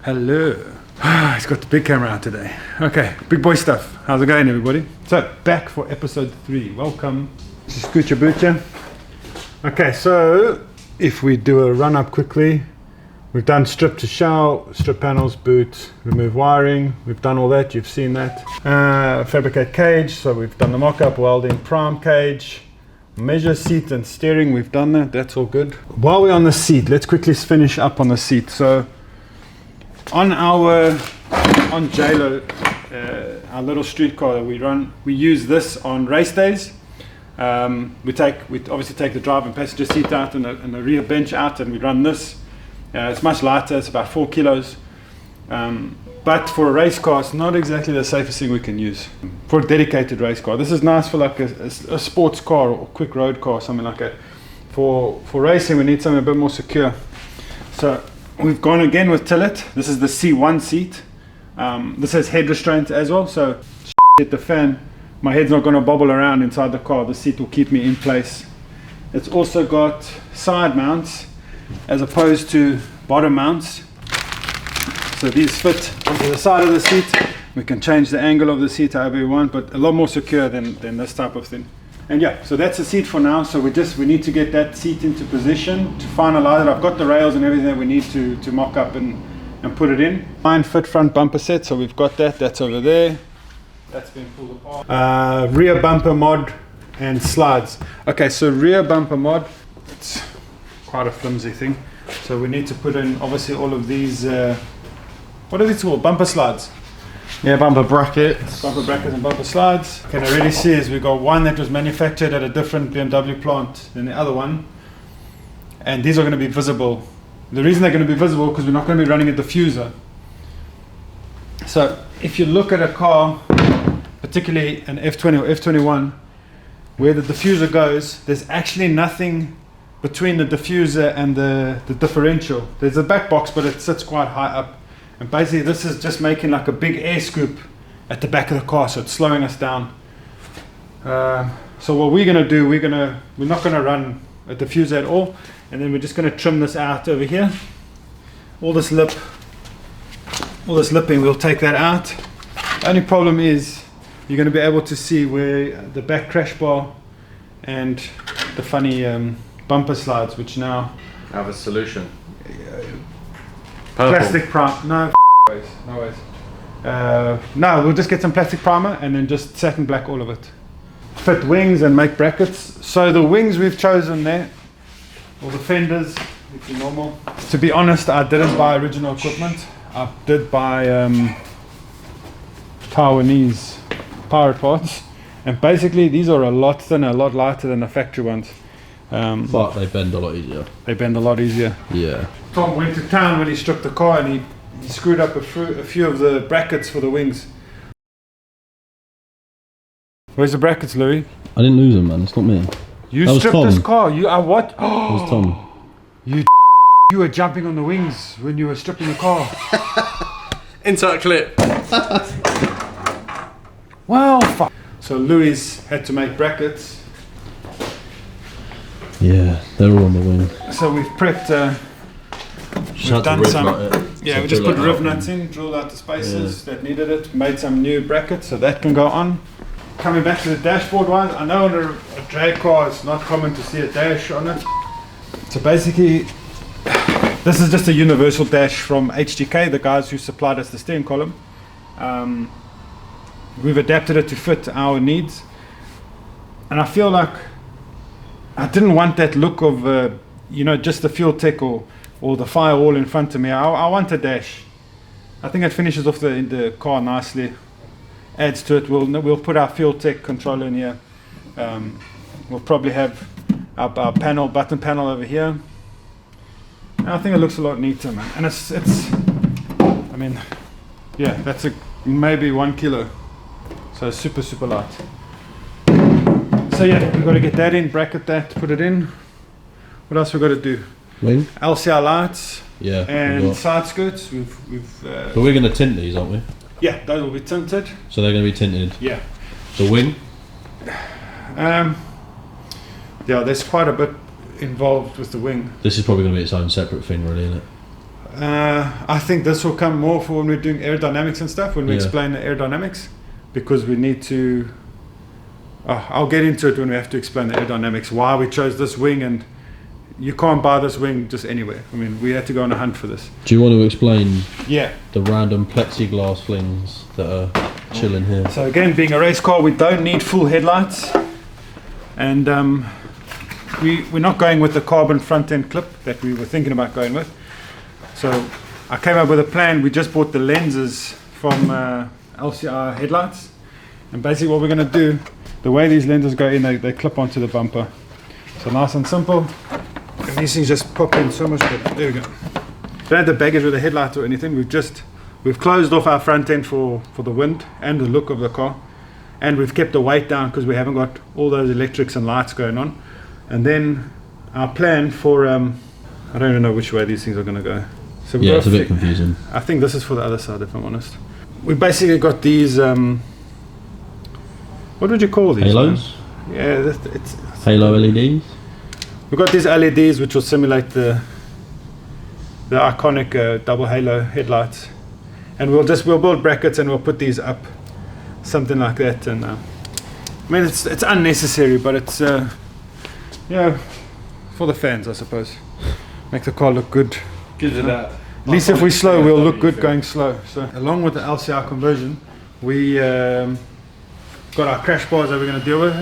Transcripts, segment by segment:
Hello. He's got the big camera out today. Okay, big boy stuff. How's it going, everybody? So, back for episode 3. Welcome to Scoocher Boocher. Okay, so if we do a run up quickly, we've done strip to shell, strip panels, boot, remove wiring. We've done all that, you've seen that. Fabricate cage, so we've done the mock-up, welding, prime cage. Measure seat and steering, we've done that, that's all good. While we're on the seat, let's quickly finish up on the seat. So, on JLo, our little street car that we run, we use this on race days. We obviously take the driver and passenger seat out and the rear bench out, and we run this. It's much lighter, it's about 4 kilos. But for a race car, it's not exactly the safest thing we can use. For a dedicated race car, this is nice for like a sports car or quick road car, something like that. For racing, we need something a bit more secure. So we've gone again with Tillet. This is the C1 seat. This has head restraint as well, so hit the fan, my head's not going to bobble around inside the car. The seat will keep me in place. It's also got side mounts as opposed to bottom mounts. So these fit onto the side of the seat. We can change the angle of the seat however we want, but a lot more secure than this type of thing. And yeah, so that's the seat for now. So we need to get that seat into position to finalize it. I've got the rails and everything that we need to mock up and put it in. Fine fit front bumper set, so we've got that. That's over there. That's been pulled apart. Rear bumper mod and slides. Okay, so rear bumper mod, it's quite a flimsy thing. So we need to put in obviously all of these, what are these called? Bumper slides. Yeah, bumper brackets. Bumper brackets and bumper slides. Can already see is we got one that was manufactured at a different BMW plant than the other one. And these are going to be visible. The reason they're going to be visible because we're not going to be running a diffuser. So if you look at a car, particularly an F20 or F21, where the diffuser goes, there's actually nothing between the diffuser and the differential. There's a back box, but it sits quite high up. And basically this is just making like a big air scoop at the back of the car, so it's slowing us down. So what we're going to do, we're not going to run a diffuser at all, and then we're just going to trim this out over here. All this lipping, we'll take that out. The only problem is you're going to be able to see where the back crash bar and the funny bumper slides, which now have a solution. Plastic primer. No ways. No, we'll just get some plastic primer and then just satin black all of it. Fit wings and make brackets. So the wings we've chosen there, or the fenders, if you're normal. To be honest, I didn't buy original equipment. I did buy Taiwanese pirate parts, and basically these are a lot thinner, a lot lighter than the factory ones. But they bend a lot easier. They bend a lot easier. Yeah. Tom went to town when he stripped the car and he screwed up a few of the brackets for the wings. Where's the brackets, Louis? I didn't lose them, man. It's not me. You stripped this car. You are what? It was Tom. You were jumping on the wings when you were stripping the car. Insert clip. Well, fuck. So Louis had to make brackets. Yeah, they're all on the wing. So we've prepped. We've done some. Yeah, we just put riv nuts in, drilled out the spaces that needed it, made some new brackets so that can go on. Coming back to the dashboard ones, I know on a drag car it's not common to see a dash on it. So basically, this is just a universal dash from HGK, the guys who supplied us the steering column. We've adapted it to fit our needs, and I feel like I didn't want that look of just the fuel tech or the firewall in front of me. I want a dash. I think it finishes off the car nicely, adds to it. We'll put our fuel tech controller in here. We'll probably have our button panel over here. And I think it looks a lot neater, man. And it's I mean, yeah, that's maybe 1 kilo. So super, super light. So yeah, we've got to get that in, bracket that, put it in. What else we've got to do? Wing? LCR lights. Yeah. And side skirts. But we're going to tint these, aren't we? Yeah, those will be tinted. So they're going to be tinted. Yeah. The wing? Yeah, there's quite a bit involved with the wing. This is probably going to be its own separate thing, really, isn't it? I think this will come more for when we're doing aerodynamics and stuff, when we Yeah. explain the aerodynamics, because we need to, I'll get into it when we have to explain the aerodynamics, why we chose this wing, and you can't buy this wing just anywhere. I mean, we had to go on a hunt for this. Do you want to explain Yeah. the random plexiglass flings that are chilling here? So again, being a race car, we don't need full headlights, and we're not going with the carbon front end clip that we were thinking about going with. So I came up with a plan. We just bought the lenses from LCR headlights, and basically what we're going to do, the way these lenses go in, they clip onto the bumper. So nice and simple, and these things just pop in so much better. There we go. Don't have the baggage with the headlights or anything. We've closed off our front end for the wind and the look of the car, and we've kept the weight down because we haven't got all those electrics and lights going on. And then our plan for I don't even know which way these things are going to go. So Yeah, it's a bit confusing. I think this is for the other side, if I'm honest. We basically got these what would you call these? Halos? Man? Yeah, it's Halo LEDs? we've got these LEDs which will simulate the iconic double halo headlights, and we'll build brackets and we'll put these up, something like that. And I mean, it's unnecessary, but it's yeah, for the fans, I suppose. Make the car look good. Gives it that. At least if we're slow, we'll look good going slow. So along with the LCR conversion, we got our crash bars that we're going to deal with.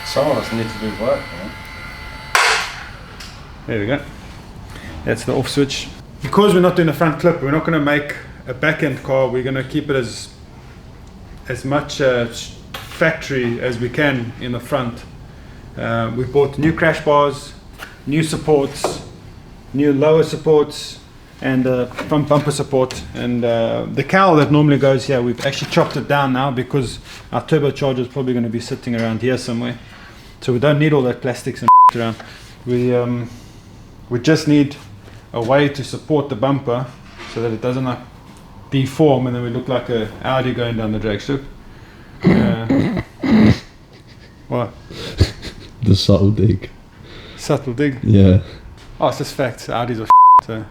Someone else needs to do work, man. There we go. That's the off switch. Because we're not doing a front clip, we're not going to make a back end car. We're going to keep it as much factory as we can in the front. We've bought new crash bars, new supports, new lower supports, and front bumper support. And the cowl that normally goes here, we've actually chopped it down now because our turbocharger is probably going to be sitting around here somewhere. So we don't need all that plastics and around. We just need a way to support the bumper so that it doesn't like deform and then we look like a Audi going down the drag strip. What? The subtle dig. Subtle dig. Yeah. Oh, it's just facts. Audis are so.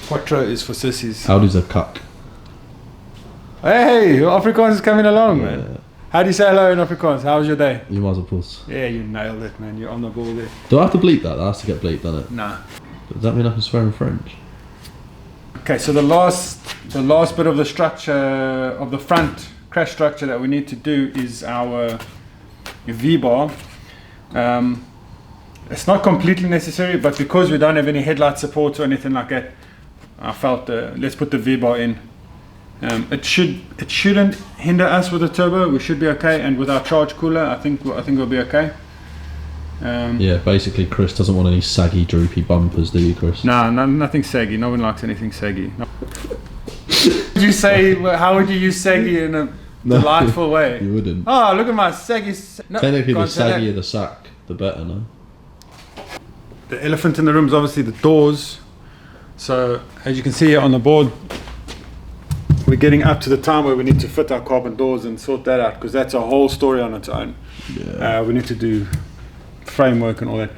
Quattro is for sissies. Audi's a cuck. Hey, Afrikaans is coming along, man. How do you say hello in Afrikaans? How was your day? You might as well pause. Yeah, you nailed it, man. You're on the ball there. Do I have to bleep that? That has to get bleeped, doesn't it? Nah. Does that mean I can swear in French? Okay, so the last bit of the structure of the front crash structure that we need to do is our V-bar. It's not completely necessary, but because we don't have any headlight support or anything like that, I felt let's put the V-bar in. It shouldn't hinder us with the turbo. We should be okay, and with our charge cooler, I think we'll be okay. Yeah, basically, Chris doesn't want any saggy, droopy bumpers, do you, Chris? No, nothing saggy. No one likes anything saggy. No. Would you say? How would you use saggy in a delightful way? You wouldn't. Oh, look at my saggy. No, Technically, the can't say that. saggier the sack, the better, no? The elephant in the room is obviously the doors. So as you can see here on the board, we're getting up to the time where we need to fit our carbon doors and sort that out, because that's a whole story on its own. Yeah. We need to do framework and all that.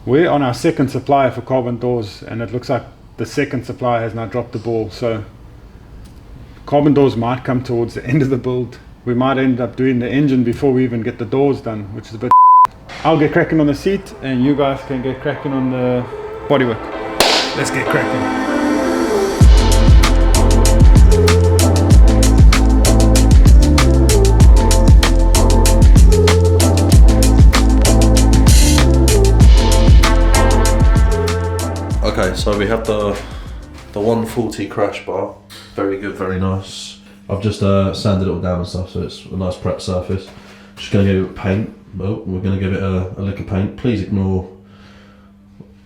We're on our second supplier for carbon doors, and it looks like the second supplier has now dropped the ball. So carbon doors might come towards the end of the build. We might end up doing the engine before we even get the doors done, which is a bit. I'll get cracking on the seat, and you guys can get cracking on the bodywork. Let's get cracking. Okay, so we have the 140 crash bar. Very good, very nice. I've just sanded it all down and stuff, so it's a nice prep surface. Just going to give it paint. Well, we're going to give it a lick of paint. Please ignore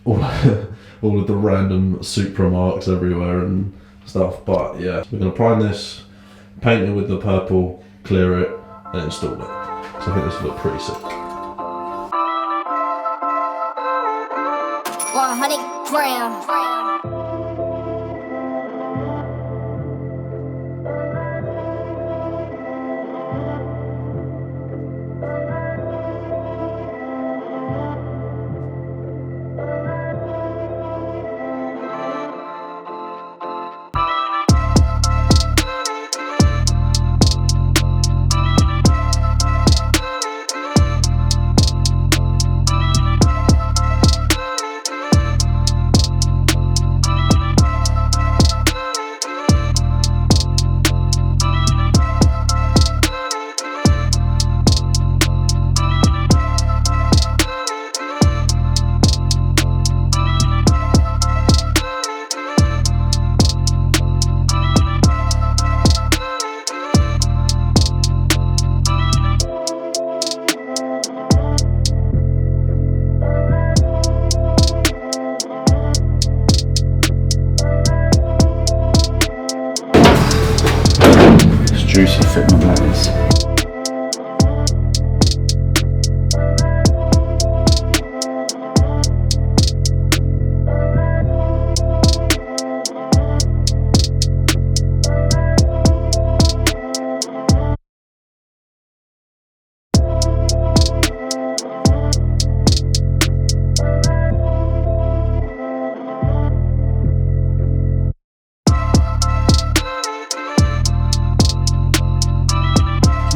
all of the random Supra marks everywhere and stuff. But yeah, we're going to prime this, paint it with the purple, clear it, and install it. So I think this will look pretty sick. 100 grams. juicy fitment that is.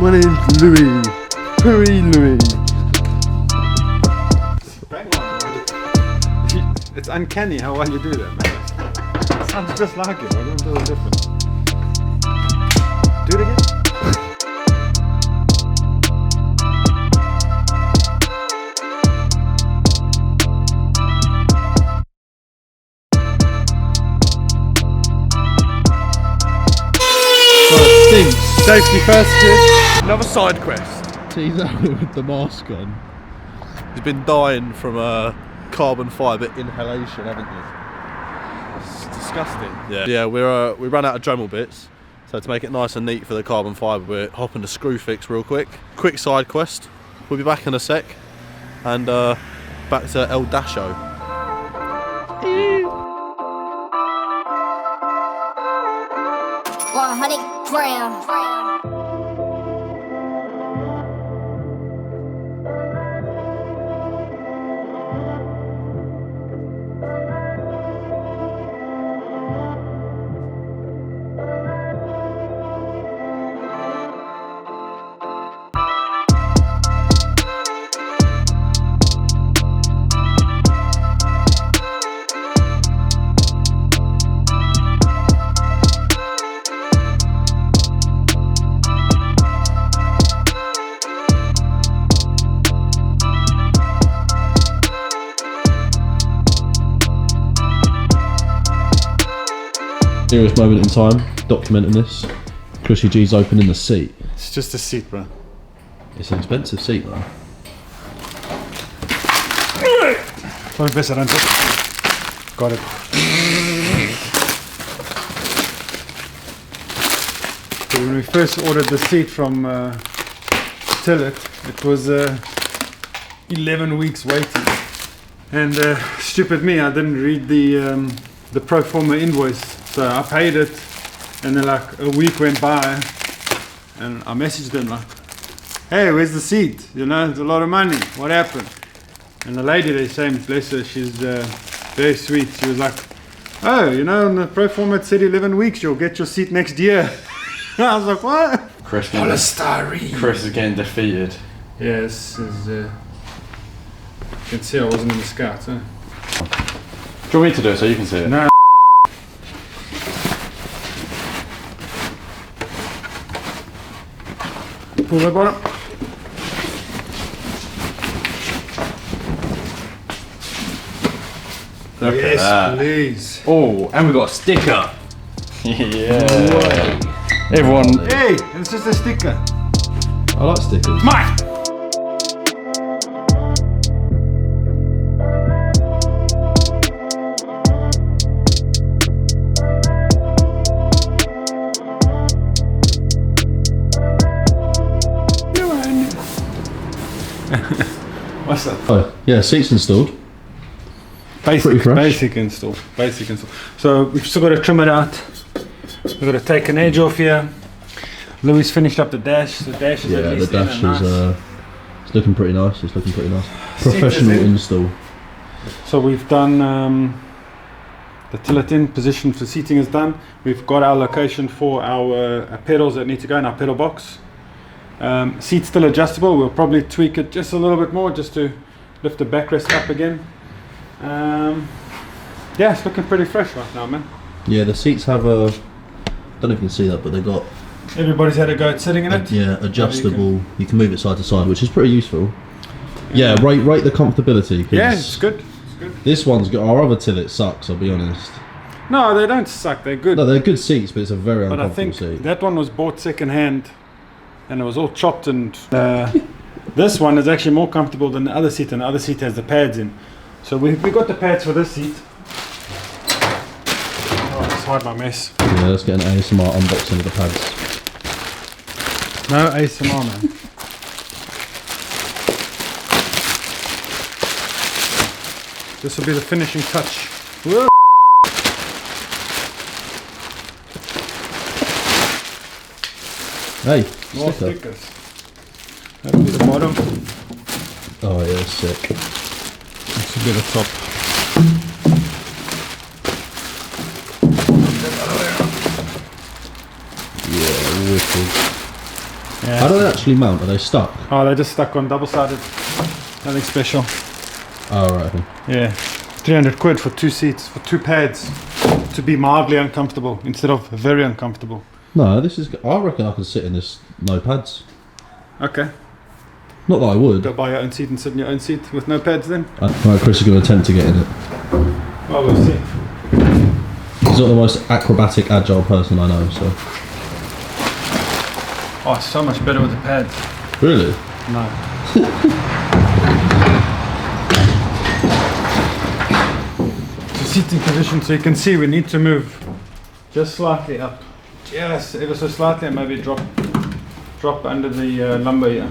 My name's Louis. Hurry, Louis. It's uncanny how well you do that, man. It sounds just like it. I don't do it different. Do it again. Safety first, kid. Another side quest. See that with the mask on. He's been dying from carbon fibre inhalation, haven't you? It's disgusting. Yeah. Yeah, we ran out of Dremel bits, so to make it nice and neat for the carbon fibre, we're hopping to screw fix real quick. Quick side quest. We'll be back in a sec, and back to El Dasho. 100 grams. Serious moment in time, documenting this. Chrissy G's opening the seat. It's just a seat, bro. It's an expensive seat though. Don't mess around. Got it. So when we first ordered the seat from Tillet, it was 11 weeks waiting. And stupid me, I didn't read the pro forma invoice. So I paid it, and then like a week went by, and I messaged them like, hey, where's the seat? You know, it's a lot of money. What happened? And the lady there, same, bless her, she's very sweet. She was like, oh, you know, on the pro forma it said 11 weeks, you'll get your seat next year. I was like, what? Chris is getting defeated. Yes, you can see I wasn't in the scouts, huh? Do you want me to do it so you can see it? No. Pull the bottom. Look Yes, at that. please. Oh, and we got a sticker. Yeah. Everyone. Hey, it's just a sticker. I like stickers. Mine. What's that? Oh, yeah, seats installed. Pretty fresh. Basic install. Basic install. So we've still got to trim it out. We've got to take an edge off here. Louis finished up the dash. The dash is at least the dash is nice. it's looking pretty nice. It's looking pretty nice. Professional install. So we've done the tillet in position for seating is done. We've got our location for our pedals that need to go in our pedal box. Seat's still adjustable. We'll probably tweak it just a little bit more just to lift the backrest up again. Yeah, it's looking pretty fresh right now, man. Yeah, the seats have a, don't know if you can see that, but they've got, Everybody's had a go at sitting in it. yeah, adjustable. You can move it side to side, which is pretty useful. Yeah, rate the comfortability. 'Cause yeah, it's good. It's good. this one's got, our other Tillet sucks, I'll be honest. No, they don't suck. They're good. No, they're good seats, but it's a very but I uncomfortable think seat. that one was bought second hand, and it was all chopped. And this one is actually more comfortable than the other seat, and the other seat has the pads in. So we got the pads for this seat. Oh, let's hide my mess. Yeah, let's get an ASMR unboxing of the pads. No ASMR, man. This will be the finishing touch. Whoa. Hey, More sticker. stickers. That'll be the bottom. Oh yeah, sick. This will be the top. Yeah, wicked. Yeah. How do they actually mount? Are they stuck? Oh, they're just stuck on double-sided. Nothing special. Oh right. Okay. Yeah. 300 quid for 2 seats, for 2 pads. To be mildly uncomfortable instead of very uncomfortable. No, this is. I reckon I can sit in this no pads. Okay. Not that I would. Go buy your own seat and sit in your own seat with no pads then. Right, Chris is going to attempt to get in it. Well, we'll see. He's not the most acrobatic, agile person I know, so. Oh, it's so much better with the pads. Really? No. The seating position, so you can see we need to move just slightly up. Yes, ever so slightly, and maybe drop under the lumbar here.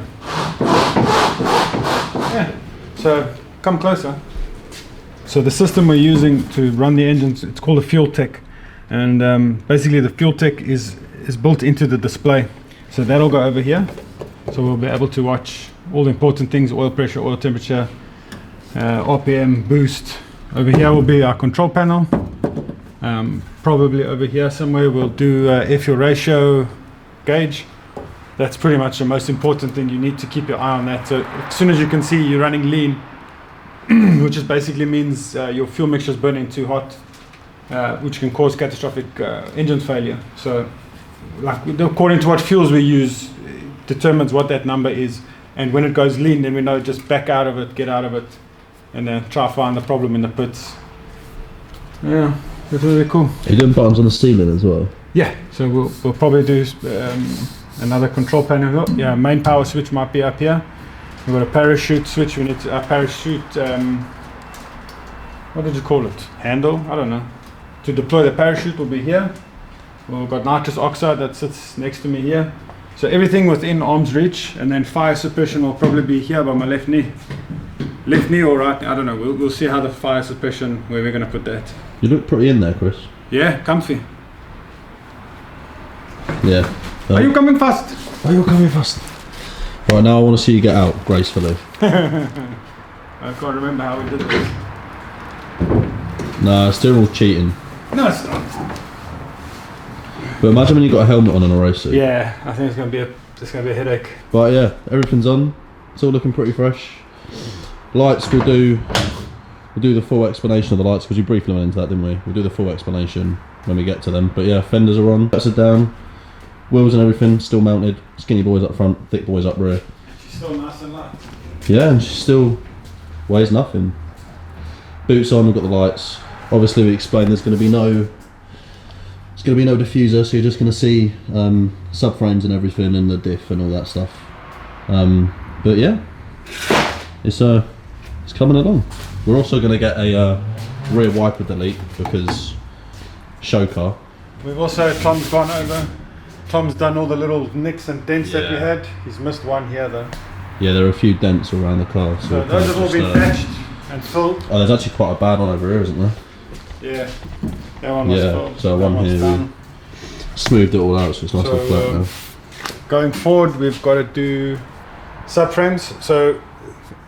Yeah. So come closer. So the system we're using to run the engines, it's called a fuel tech, and basically the fuel tech is built into the display. So that'll go over here. So we'll be able to watch all the important things: oil pressure, oil temperature, RPM, boost. Over here will be our control panel. Probably over here somewhere we'll do F-fuel ratio gauge. That's pretty much the most important thing. You need to keep your eye on that. So as soon as you can see you're running lean, which just basically means your fuel mixture is burning too hot, which can cause catastrophic engine failure. So like according to what fuels we use determines what that number is, and when it goes lean then we know just back out of it, get out of it, and then try to find the problem in the pits. Yeah, that's really cool. Are you doing buttons on the ceiling as well? Yeah, so we'll probably do another control panel. Yeah, main power switch might be up here. We've got a parachute switch. We need to parachute. What did you call it? Handle? I don't know. To deploy the parachute will be here. We've got nitrous oxide that sits next to me here. So everything within arm's reach, and then fire suppression will probably be here by my left knee. Left knee or right knee, I don't know. We'll see how the fire suppression, where we're going to put that. You look pretty in there, Chris. Yeah, comfy. Yeah. Are you coming fast? Are you coming fast? Right, now I want to see you get out gracefully. I can't remember how we did this. Nah, it's still all cheating. No, it's not. But imagine when you got a helmet on and a race suit. Yeah, I think it's gonna be a headache. But yeah, everything's on. It's all looking pretty fresh. Lights, we'll do the full explanation of the lights because we briefly went into that, didn't we? We'll do the full explanation when we get to them. But yeah, fenders are on. Lights are down. Wheels and everything still mounted. Skinny boys up front, thick boys up rear. She's still nice and light. Yeah, and she still weighs nothing. Boots on. We've got the lights. Obviously, we explained there's going to be no diffuser, so you're just going to see subframes and everything, and the diff and all that stuff. But yeah, it's coming along. We're also going to get a rear wiper delete because show car. We've also, Tom's gone over. Tom's done all the little nicks and dents that we had. He's missed one here though. Yeah, there are a few dents around the car. So those have all been patched and filled. Oh, there's actually quite a bad one over here, isn't there? Yeah, that one was filled. So one here, we smoothed it all out, so it's nice and flat now. Going forward, we've got to do subframes. So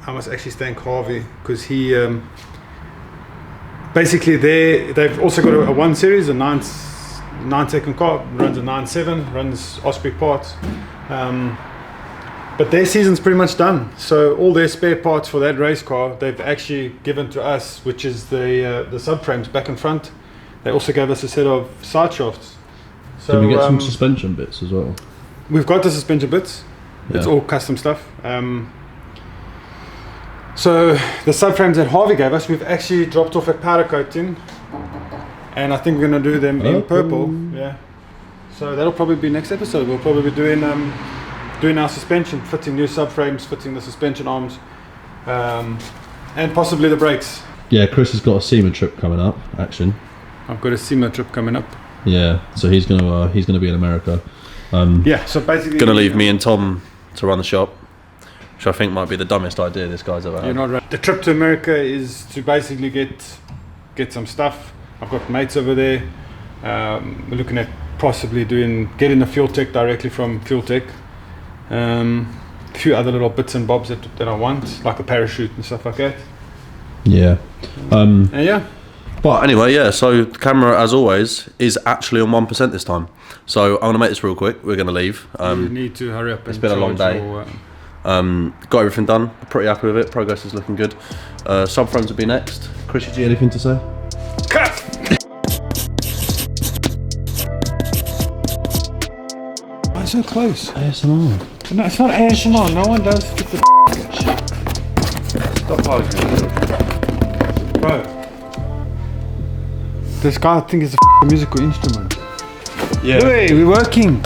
I must actually thank Harvey because he basically they've also got a 1 series, a 9-second car, runs a 9.7, runs Osprey parts. But their season's pretty much done. So all their spare parts for that race car, they've actually given to us, which is the subframes back and front. They also gave us a set of side shafts. So can we get some suspension bits as well? We've got the suspension bits. Yeah. It's all custom stuff. So the subframes that Harvey gave us, we've actually dropped off a powder coating, and I think we're going to do them in purple. Yeah. So that'll probably be next episode. We'll probably be doing our suspension, fitting new subframes, fitting the suspension arms, and possibly the brakes. Yeah, Chris has got a SEMA trip coming up. Action. I've got a SEMA trip coming up. Yeah, so he's gonna be in America. Yeah, so basically... Gonna leave me and Tom to run the shop, which I think might be the dumbest idea this guy's ever had. You're not right. The trip to America is to basically get some stuff. I've got mates over there. We're looking at possibly getting a fuel tech directly from Fuel Tech. A few other little bits and bobs that I want, like a parachute and stuff like that. Yeah. Yeah. But anyway, yeah, so the camera, as always, is actually on 1% this time. So I'm going to make this real quick. We're going to leave. You need to hurry up. It's been a long day. Got everything done. Pretty happy with it. Progress is looking good. Subframes will be next. Chris, do you anything to say? Cut! Why so close? ASMR. No, it's not ASMR. No one does. Stop posing. Bro. This guy thinks it's a musical instrument. Yeah. Hey, we're working.